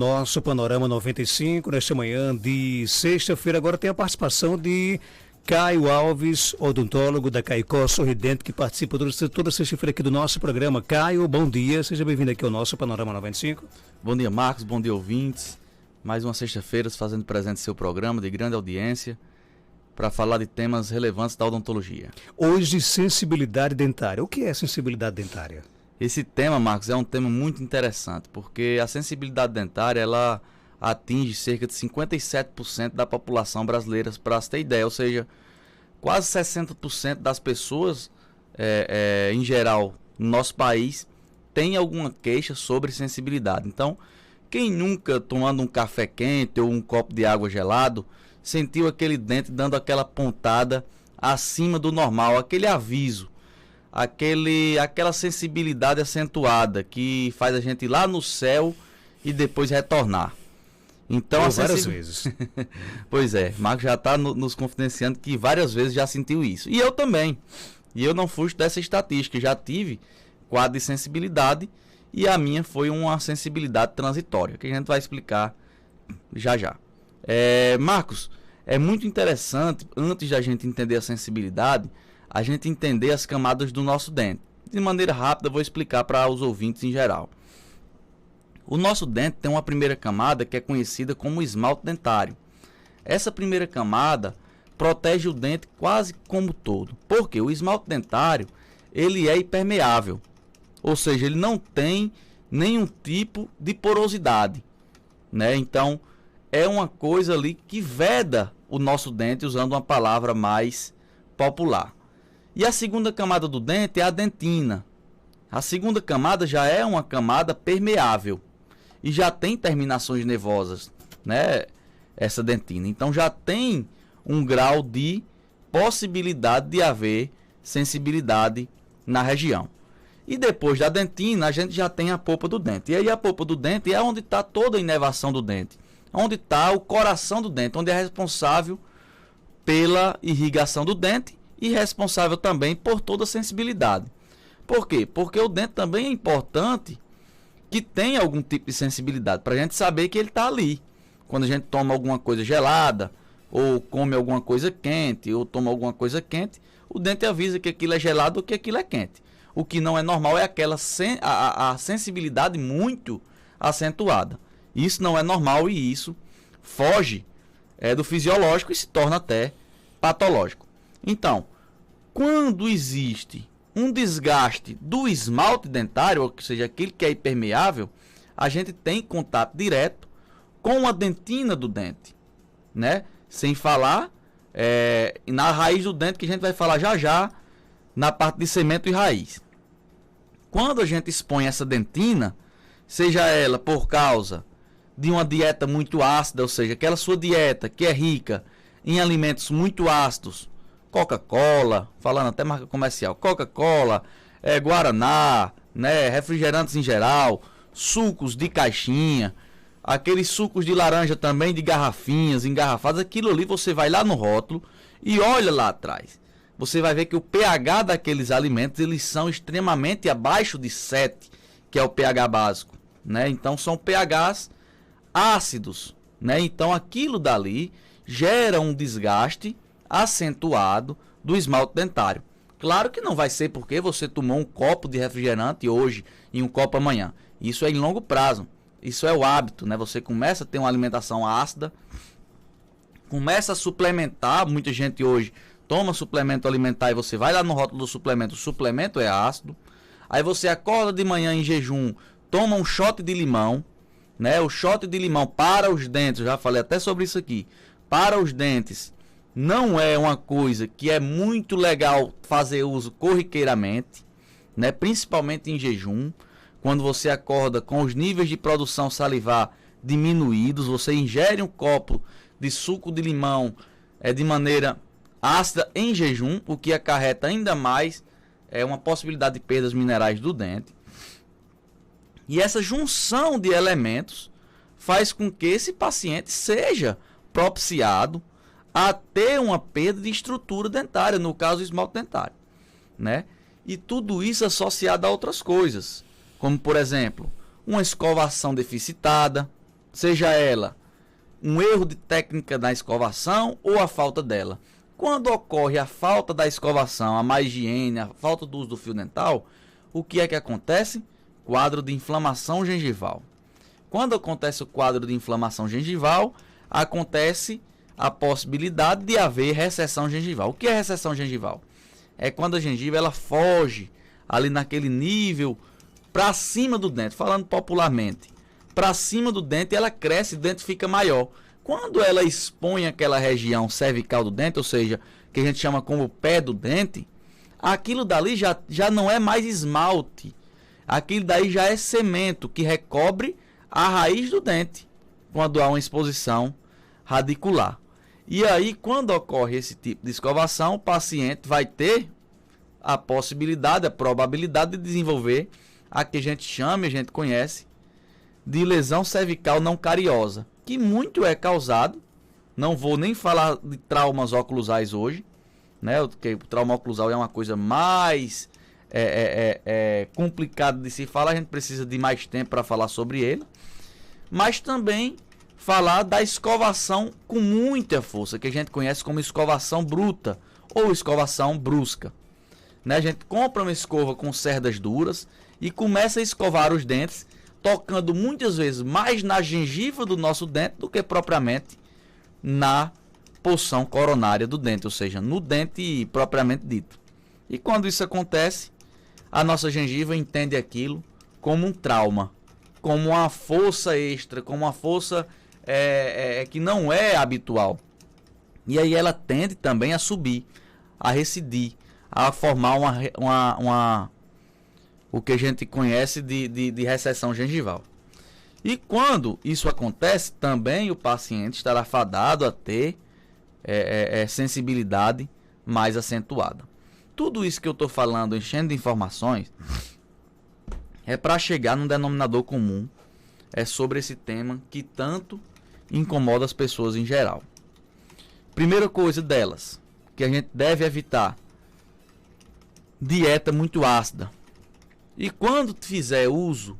Nosso Panorama 95, nesta manhã de sexta-feira, agora tem a participação de Caio Alves, odontólogo da Caicó Sorridente, que participa toda sexta-feira aqui do nosso programa. Caio, bom dia, seja bem-vindo aqui ao nosso Panorama 95. Bom dia, Marcos, bom dia, ouvintes. Mais uma sexta-feira fazendo presente seu programa de grande audiência para falar de temas relevantes da odontologia. Hoje, sensibilidade dentária. O que é sensibilidade dentária? Esse tema, Marcos, é um tema muito interessante, porque a sensibilidade dentária, ela atinge cerca de 57% da população brasileira, para você ter ideia, ou seja, quase 60% das pessoas, em geral, no nosso país, tem alguma queixa sobre sensibilidade. Então, quem nunca, tomando um café quente ou um copo de água gelado, sentiu aquele dente dando aquela pontada acima do normal, aquele aviso, aquela sensibilidade acentuada que faz a gente ir lá no céu e depois retornar. Então, várias vezes. Pois é, Marcos já está nos confidenciando que várias vezes já sentiu isso. E eu também. E eu não fujo dessa estatística. Já tive quadro de sensibilidade e a minha foi uma sensibilidade transitória, que a gente vai explicar já já. Marcos, é muito interessante, antes da gente entender a sensibilidade, a gente entender as camadas do nosso dente. De maneira rápida, eu vou explicar para os ouvintes em geral. O nosso dente tem uma primeira camada que é conhecida como esmalte dentário. Essa primeira camada protege o dente quase como todo. Por quê? O esmalte dentário, ele é impermeável. Ou seja, ele não tem nenhum tipo de porosidade, né? Então, é uma coisa ali que veda o nosso dente, usando uma palavra mais popular. E a segunda camada do dente é a dentina. A segunda camada já é uma camada permeável e já tem terminações nervosas, né? Essa dentina. Então já tem um grau de possibilidade de haver sensibilidade na região. E depois da dentina, a gente já tem a polpa do dente. E aí a polpa do dente é onde está toda a inervação do dente. Onde está o coração do dente, onde é responsável pela irrigação do dente e responsável também por toda a sensibilidade. Por quê? Porque o dente também é importante que tenha algum tipo de sensibilidade, para a gente saber que ele está ali. Quando a gente toma alguma coisa gelada, ou come alguma coisa quente, ou toma alguma coisa quente, o dente avisa que aquilo é gelado ou que aquilo é quente. O que não é normal é aquela a sensibilidade muito acentuada. Isso não é normal e isso foge do fisiológico e se torna até patológico. Então, quando existe um desgaste do esmalte dentário, ou seja, aquele que é impermeável, a gente tem contato direto com a dentina do dente, né? Sem falar na raiz do dente, que a gente vai falar já já na parte de cemento e raiz. Quando a gente expõe essa dentina, seja ela por causa de uma dieta muito ácida, ou seja, aquela sua dieta que é rica em alimentos muito ácidos, Coca-Cola, falando até marca comercial, Coca-Cola, Guaraná, né, refrigerantes em geral, sucos de caixinha, aqueles sucos de laranja também de garrafinhas, engarrafadas, aquilo ali você vai lá no rótulo e olha lá atrás. Você vai ver que o pH daqueles alimentos, eles são extremamente abaixo de 7, que é o pH básico, né? Então são pHs ácidos, né? Então aquilo dali gera um desgaste acentuado do esmalte dentário. Claro que não vai ser porque você tomou um copo de refrigerante hoje e um copo amanhã. Isso é em longo prazo. Isso é o hábito, né? Você começa a ter uma alimentação ácida, começa a suplementar. Muita gente hoje toma suplemento alimentar e você vai lá no rótulo do suplemento, o suplemento é ácido. Aí você acorda de manhã em jejum, toma um shot de limão, né? O shot de limão para os dentes, eu já falei até sobre isso aqui, para os dentes, não é uma coisa que é muito legal fazer uso corriqueiramente, né? Principalmente em jejum, quando você acorda com os níveis de produção salivar diminuídos, você ingere um copo de suco de limão de maneira ácida em jejum, o que acarreta ainda mais uma possibilidade de perdas minerais do dente. E essa junção de elementos faz com que esse paciente seja propiciado a ter uma perda de estrutura dentária, no caso o esmalte dentário, né? E tudo isso associado a outras coisas, como por exemplo, uma escovação deficitada, seja ela um erro de técnica na escovação ou a falta dela. Quando ocorre a falta da escovação, a má higiene, a falta do uso do fio dental, o que é que acontece? Quadro de inflamação gengival. Quando acontece o quadro de inflamação gengival, acontece a possibilidade de haver recessão gengival. O que é recessão gengival? É quando a gengiva ela foge ali naquele nível para cima do dente, falando popularmente. Para cima do dente, ela cresce e o dente fica maior. Quando ela expõe aquela região cervical do dente, ou seja, que a gente chama como pé do dente, aquilo dali já não é mais esmalte. Aquilo daí já é cemento que recobre a raiz do dente, quando há uma exposição radicular. E aí, quando ocorre esse tipo de escovação, o paciente vai ter a possibilidade, a probabilidade de desenvolver a que a gente chama, a gente conhece, de lesão cervical não cariosa, que muito é causado, não vou nem falar de traumas oclusais hoje, né? Porque o trauma oclusal é uma coisa mais complicada de se falar, a gente precisa de mais tempo para falar sobre ele, mas também falar da escovação com muita força, que a gente conhece como escovação bruta ou escovação brusca. Né? A gente compra uma escova com cerdas duras e começa a escovar os dentes, tocando muitas vezes mais na gengiva do nosso dente do que propriamente na porção coronária do dente, ou seja, no dente propriamente dito. E quando isso acontece, a nossa gengiva entende aquilo como um trauma, como uma força extra, como uma força que não é habitual. E aí ela tende também a subir, a recidir, a formar o que a gente conhece de recessão gengival. E quando isso acontece, também o paciente estará fadado a ter sensibilidade mais acentuada. Tudo isso que eu estou falando, enchendo de informações, é para chegar num denominador comum, sobre esse tema que tanto incomoda as pessoas em geral. Primeira coisa delas, que a gente deve evitar: dieta muito ácida. E quando fizer uso,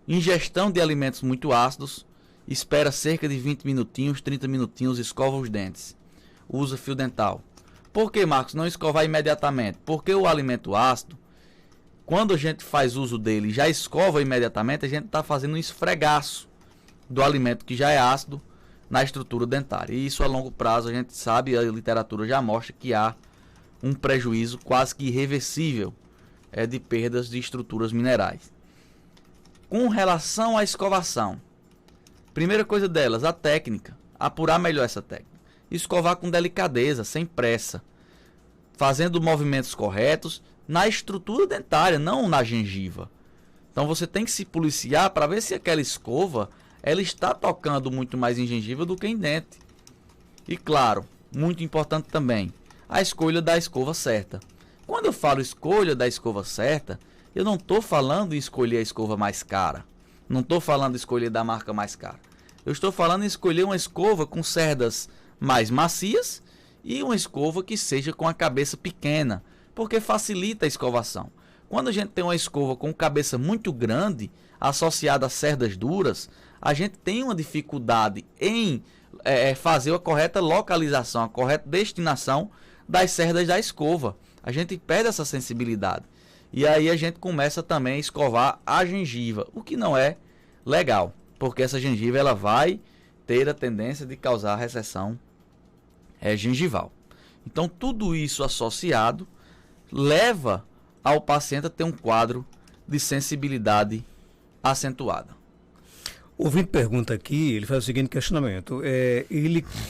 ingestão de alimentos muito ácidos, espera cerca de 20 minutinhos, 30 minutinhos, escova os dentes. Usa fio dental. Por que, Marcos, não escovar imediatamente? Porque o alimento ácido, quando a gente faz uso dele, já escova imediatamente, a gente está fazendo um esfregaço do alimento que já é ácido na estrutura dentária. E isso a longo prazo a gente sabe, a literatura já mostra que há um prejuízo quase que irreversível de perdas de estruturas minerais. Com relação à escovação, primeira coisa delas, a técnica, apurar melhor essa técnica. Escovar com delicadeza, sem pressa, fazendo movimentos corretos na estrutura dentária, não na gengiva. Então você tem que se policiar para ver se aquela escova ela está tocando muito mais em gengiva do que em dente. E claro, muito importante também, a escolha da escova certa. Quando eu falo escolha da escova certa, eu não estou falando em escolher a escova mais cara. Não estou falando em escolher da marca mais cara. Eu estou falando em escolher uma escova com cerdas mais macias e uma escova que seja com a cabeça pequena, porque facilita a escovação. Quando a gente tem uma escova com cabeça muito grande, associada a cerdas duras, a gente tem uma dificuldade em fazer a correta localização, a correta destinação das cerdas da escova. A gente perde essa sensibilidade. E aí a gente começa também a escovar a gengiva, o que não é legal, porque essa gengiva ela vai ter a tendência de causar recessão gengival. Então tudo isso associado leva ao paciente a ter um quadro de sensibilidade acentuada. O ouvinte pergunta aqui, ele faz o seguinte questionamento: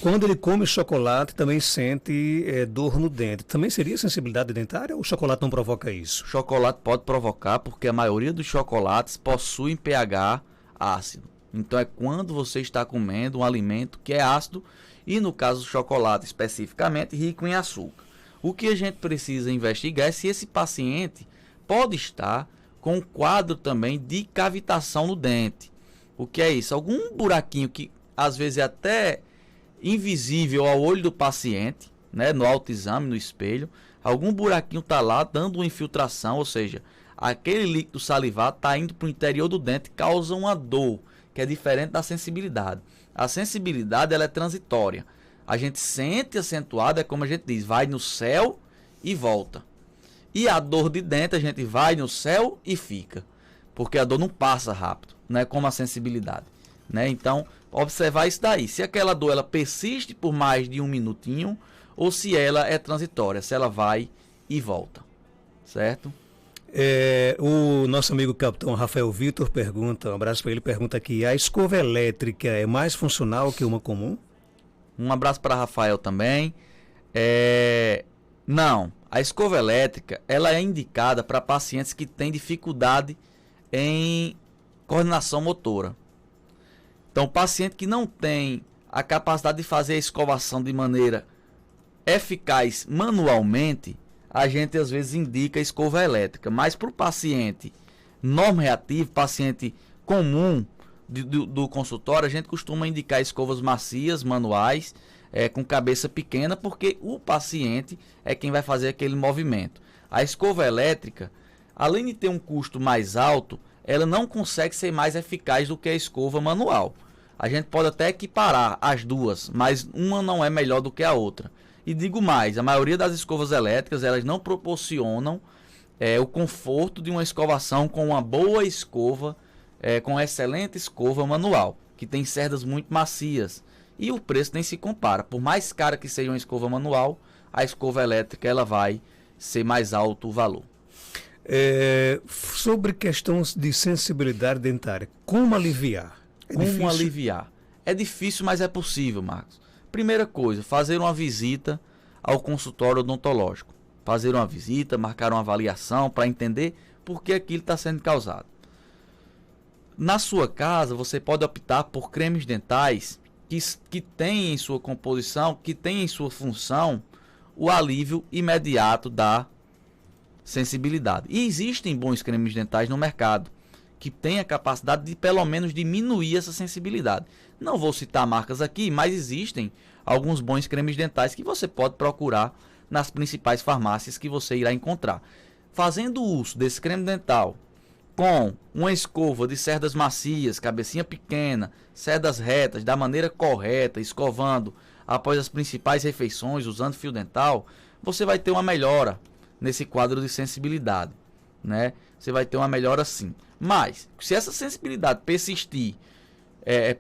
quando ele come chocolate também sente dor no dente, também seria sensibilidade dentária ou o chocolate não provoca isso? O chocolate pode provocar porque a maioria dos chocolates possuem pH ácido. Então é quando você está comendo um alimento que é ácido e no caso do chocolate especificamente rico em açúcar. O que a gente precisa investigar é se esse paciente pode estar com um quadro também de cavitação no dente. O que é isso? Algum buraquinho que às vezes é até invisível ao olho do paciente, né, no autoexame, no espelho, algum buraquinho está lá dando uma infiltração, ou seja, aquele líquido salivar está indo para o interior do dente, causa uma dor que é diferente da sensibilidade. A sensibilidade, ela é transitória. A gente sente acentuado, é como a gente diz, vai no céu e volta. E a dor de dente, a gente vai no céu e fica. Porque a dor não passa rápido, não é como a sensibilidade. Né? Então, observar isso daí. Se aquela dor ela persiste por mais de um minutinho, ou se ela é transitória, se ela vai e volta. Certo? O nosso amigo capitão Rafael Vitor pergunta, um abraço para ele, pergunta aqui, a escova elétrica é mais funcional que uma comum? Um abraço para Rafael também. Não, a escova elétrica ela é indicada para pacientes que têm dificuldade em coordenação motora. Então, o paciente que não tem a capacidade de fazer a escovação de maneira eficaz manualmente, a gente às vezes indica a escova elétrica. Mas para o paciente normo-reativo, paciente comum do consultório, a gente costuma indicar escovas macias, manuais, com cabeça pequena, porque o paciente é quem vai fazer aquele movimento. A escova elétrica, além de ter um custo mais alto, ela não consegue ser mais eficaz do que a escova manual. A gente pode até equiparar as duas, mas uma não é melhor do que a outra. E digo mais, a maioria das escovas elétricas, elas não proporcionam o conforto de uma escovação com uma boa escova, com uma excelente escova manual, que tem cerdas muito macias. E o preço nem se compara. Por mais cara que seja uma escova manual, a escova elétrica ela vai ser mais alto o valor. Sobre questões de sensibilidade dentária, como aliviar? Como aliviar? É difícil, mas é possível, Marcos. Primeira coisa, fazer uma visita ao consultório odontológico. Fazer uma visita, marcar uma avaliação para entender por que aquilo está sendo causado. Na sua casa, você pode optar por cremes dentais que têm em sua composição, que têm em sua função o alívio imediato da sensibilidade. E existem bons cremes dentais no mercado que têm a capacidade de pelo menos diminuir essa sensibilidade. Não vou citar marcas aqui, mas existem alguns bons cremes dentais que você pode procurar nas principais farmácias que você irá encontrar. Fazendo uso desse creme dental com uma escova de cerdas macias, cabecinha pequena, cerdas retas, da maneira correta, escovando após as principais refeições, usando fio dental, você vai ter uma melhora nesse quadro de sensibilidade, né? Você vai ter uma melhora sim. Mas, se essa sensibilidade persistir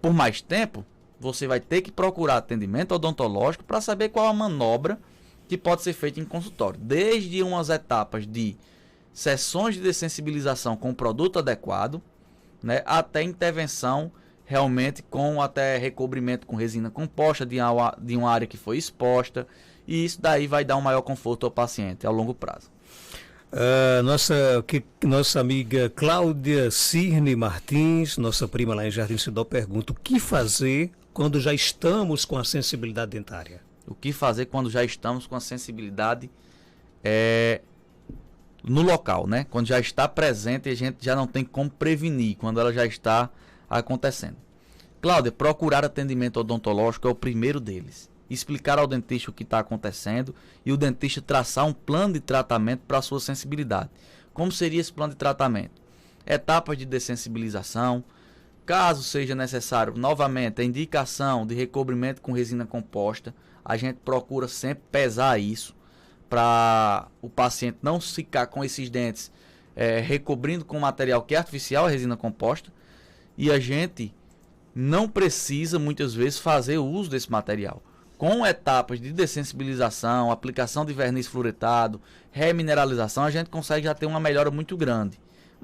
por mais tempo, você vai ter que procurar atendimento odontológico para saber qual a manobra que pode ser feita em consultório. Desde umas etapas de sessões de dessensibilização com o produto adequado, né, até intervenção realmente com até recobrimento com resina composta de uma área que foi exposta. E isso daí vai dar um maior conforto ao paciente a longo prazo. Nossa amiga Cláudia Cirne Martins, nossa prima lá em Jardim Sidó, pergunta o que fazer quando já estamos com a sensibilidade dentária? O que fazer quando já estamos com a sensibilidade no local, né? Quando já está presente e a gente já não tem como prevenir, quando ela já está acontecendo. Cláudia, procurar atendimento odontológico é o primeiro deles. Explicar ao dentista o que está acontecendo e o dentista traçar um plano de tratamento para a sua sensibilidade. Como seria esse plano de tratamento? Etapas de dessensibilização. Caso seja necessário, novamente, a indicação de recobrimento com resina composta. A gente procura sempre pesar isso para o paciente não ficar com esses dentes recobrindo com material que é artificial, a resina composta. E a gente não precisa, muitas vezes, fazer uso desse material. Com etapas de dessensibilização, aplicação de verniz fluoretado, remineralização, a gente consegue já ter uma melhora muito grande.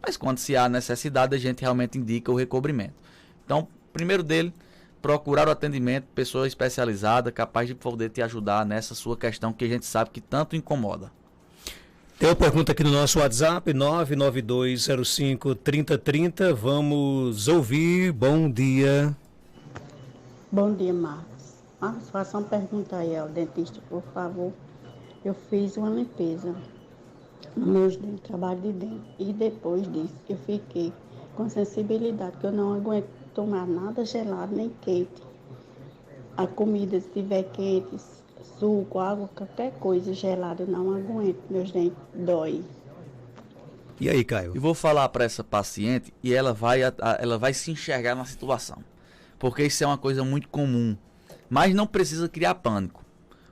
Mas quando se há necessidade, a gente realmente indica o recobrimento. Então, primeiro dele, procurar o atendimento, pessoa especializada, capaz de poder te ajudar nessa sua questão que a gente sabe que tanto incomoda. Tem uma pergunta aqui no nosso WhatsApp, 992053030. Vamos ouvir. Bom dia. Bom dia, Marcos. Marcos, faça uma pergunta aí ao dentista, por favor. Eu fiz uma limpeza nos meus dentes, trabalho de dente. E depois disso, eu fiquei com sensibilidade, que eu não aguento tomar nada gelado nem quente. A comida, se tiver quente, suco, água, qualquer coisa gelada, eu não aguento. Meus dentes dói. E aí, Caio? E vou falar para essa paciente e ela vai se enxergar na situação. Porque isso é uma coisa muito comum. Mas não precisa criar pânico.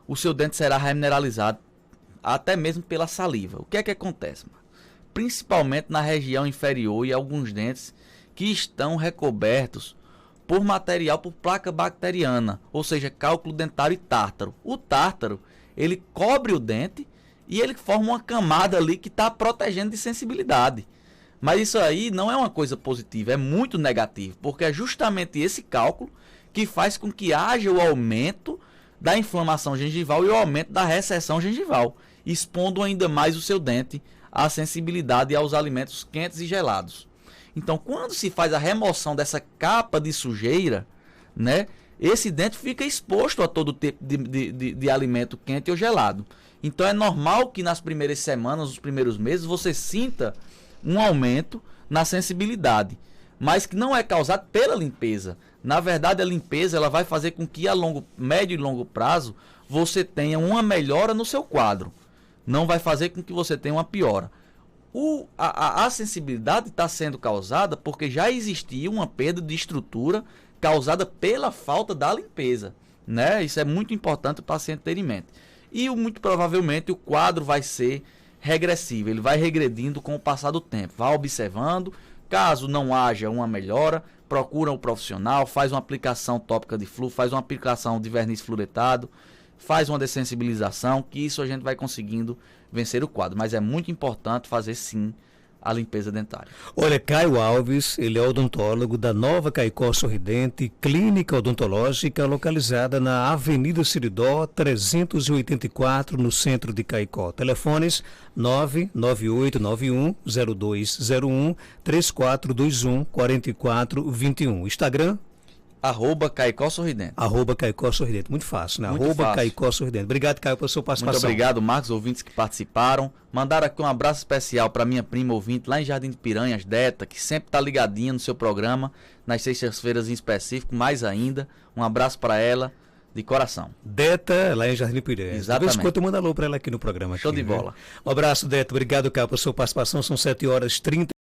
O seu dente será remineralizado até mesmo pela saliva. O que é que acontece? Principalmente na região inferior e alguns dentes que estão recobertos por material, por placa bacteriana, ou seja, cálculo dentário e tártaro. O tártaro, ele cobre o dente e ele forma uma camada ali que está protegendo de sensibilidade. Mas isso aí não é uma coisa positiva, é muito negativo, porque é justamente esse cálculo que faz com que haja o aumento da inflamação gengival e o aumento da recessão gengival, expondo ainda mais o seu dente à sensibilidade e aos alimentos quentes e gelados. Então, quando se faz a remoção dessa capa de sujeira, né, esse dente fica exposto a todo tipo de alimento quente ou gelado. Então, é normal que nas primeiras semanas, nos primeiros meses, você sinta um aumento na sensibilidade, mas que não é causado pela limpeza. Na verdade, a limpeza ela vai fazer com que a médio e longo prazo você tenha uma melhora no seu quadro. Não vai fazer com que você tenha uma piora. A sensibilidade está sendo causada porque já existia uma perda de estrutura causada pela falta da limpeza, né? Isso é muito importante o paciente ter em mente. E muito provavelmente o quadro vai ser regressivo, ele vai regredindo com o passar do tempo. Vá observando, caso não haja uma melhora, procura um profissional, faz uma aplicação tópica de flu, faz uma aplicação de verniz fluoretado, faz uma dessensibilização, que isso a gente vai conseguindo vencer o quadro. Mas é muito importante fazer sim a limpeza dentária. Olha, Caio Alves, ele é odontólogo da Nova Caicó Sorridente, clínica odontológica localizada na Avenida Siridó, 384, no centro de Caicó. Telefones 99891-0201, 3421-4421. Instagram? @Caicó Sorridente. @Caicó Sorridente. Muito fácil, né? Muito fácil. Caicó Sorridente. Obrigado, Caio, pela sua participação. Muito obrigado, Marcos, ouvintes que participaram. Mandaram aqui um abraço especial para minha prima ouvinte lá em Jardim de Piranhas, Deta, que sempre está ligadinha no seu programa, nas sextas-feiras em específico, mais ainda. Um abraço para ela, de coração. Deta, lá em Jardim de Piranhas. Exatamente. De vez em quando manda alô para ela aqui no programa. Show aqui, de bola. Um abraço, Deta. Obrigado, Caio, pela sua participação. São 7h30.